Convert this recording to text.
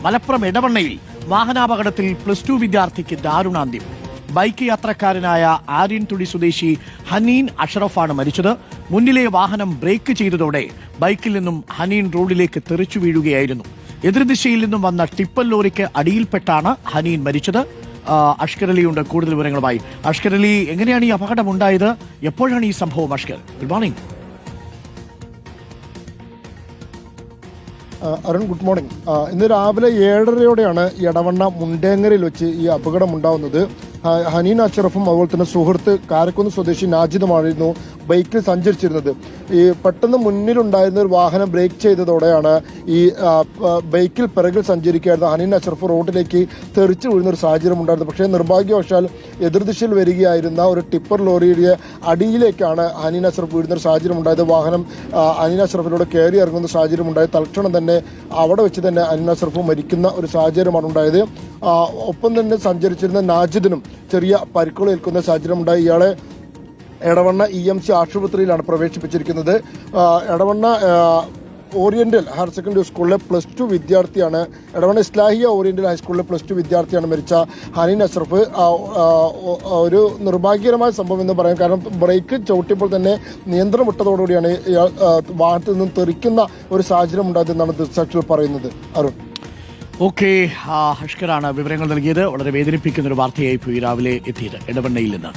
മലപ്പുറം എടവണ്ണയിൽ വാഹനാപകടത്തിൽ +2 വിദ്യാർത്ഥിക്ക് ദാരുണാന്ത്യം. ബൈക്ക് യാത്രക്കാരനായ ആര്യൻതുടി സ്വദേശി ഹനീൻ അഷറഫാണ് മരിച്ചത്. മുന്നിലെ വാഹനം ബ്രേക്ക് ചെയ്തതോടെ ബൈക്കിൽ നിന്നും ഹനീൻ റോഡിലേക്ക് തെറിച്ചു വീഴുകയായിരുന്നു. എതിർദിശയിൽ നിന്നും വന്ന ടിപ്പർ ലോറിക്ക് അടിയിൽപ്പെട്ടാണ് ഹനീൻ മരിച്ചത്. അഷ്കർ അലിയുണ്ട് കൂടുതൽ വിവരങ്ങളുമായി. അഷ്കർ അലി, എങ്ങനെയാണ് ഈ അപകടം ഉണ്ടായത്? എപ്പോഴാണ് ഈ സംഭവം? Ashkar, good morning. Arun, good morning. ഇന്ന് രാവിലെ 7:30യോടെയാണ് എടവണ്ണ മുണ്ടേങ്ങരയിൽ വെച്ച് ഈ അപകടം ഉണ്ടാവുന്നത്. ഹനീൻ അഷറഫും അതുപോലെ തന്നെ സുഹൃത്ത് കാരക്കുന്ന് സ്വദേശി നാജിദുമായിരുന്നു ബൈക്കിൽ സഞ്ചരിച്ചിരുന്നത്. ഈ പെട്ടെന്ന് മുന്നിലുണ്ടായിരുന്ന ഒരു വാഹനം ബ്രേക്ക് ചെയ്തതോടെയാണ് ഈ ബൈക്കിൽ പിറകിൽ സഞ്ചരിക്കുകയായിരുന്ന ഹനീൻ അഷറഫ് റോഡിലേക്ക് തെറിച്ചു വീഴുന്ന ഒരു സാഹചര്യം ഉണ്ടായിരുന്നത്. പക്ഷേ നിർഭാഗ്യവശാൽ എതിർദിശയിൽ വരികയായിരുന്ന ഒരു ടിപ്പർ ലോറിയുടെ അടിയിലേക്കാണ് ഹനീൻ അഷറഫ് വീഴുന്ന ഒരു സാഹചര്യം ഉണ്ടായത്. വാഹനം ഹനീൻ അഷറഫിലൂടെ കയറി ഇറങ്ങുന്ന സാഹചര്യം ഉണ്ടായത്. തൽക്ഷണം തന്നെ അവിടെ വെച്ച് തന്നെ ഹനീൻ അഷറഫ് മരിക്കുന്ന ഒരു സാഹചര്യമാണ് ഉണ്ടായത്. ഒപ്പം തന്നെ സഞ്ചരിച്ചിരുന്ന നാജിദിനും ചെറിയ പരിക്കുകൾ ഏൽക്കുന്ന സാഹചര്യം ഉണ്ടായി. ഇയാളെ എടവണ്ണ EMC ആശുപത്രിയിലാണ് പ്രവേശിപ്പിച്ചിരിക്കുന്നത്. എടവണ്ണ ഓറിയന്റൽ ഹയർ സെക്കൻഡറി സ്കൂളിലെ +2 വിദ്യാർത്ഥിയാണ്. എടവണ്ണ ഇസ്ലാഹിയ ഓറിയന്റൽ ഹൈസ്കൂളിലെ +2 വിദ്യാർത്ഥിയാണ് മരിച്ച ഹനീൻ അഷറഫ്. ഒരു നിർഭാഗ്യകരമായ സംഭവം എന്ന് പറയാം. കാരണം ബ്രേക്ക് ചവിട്ടിയപ്പോൾ തന്നെ നിയന്ത്രണം വിട്ടതോടുകൂടിയാണ് വാഹനത്തിൽ നിന്നും തെറിക്കുന്ന ഒരു സാഹചര്യം ഉണ്ടായതെന്നാണ് ദൃക്സാക്ഷികൾ പറയുന്നത്. അരുൺ, ഓക്കെ, അഷ്കറാണ് വിവരങ്ങൾ നൽകിയത്. വളരെ വേദനിപ്പിക്കുന്ന ഒരു വാർത്തയായി പോയി രാവിലെ എത്തിയത് എടവണ്ണയിൽ നിന്ന്.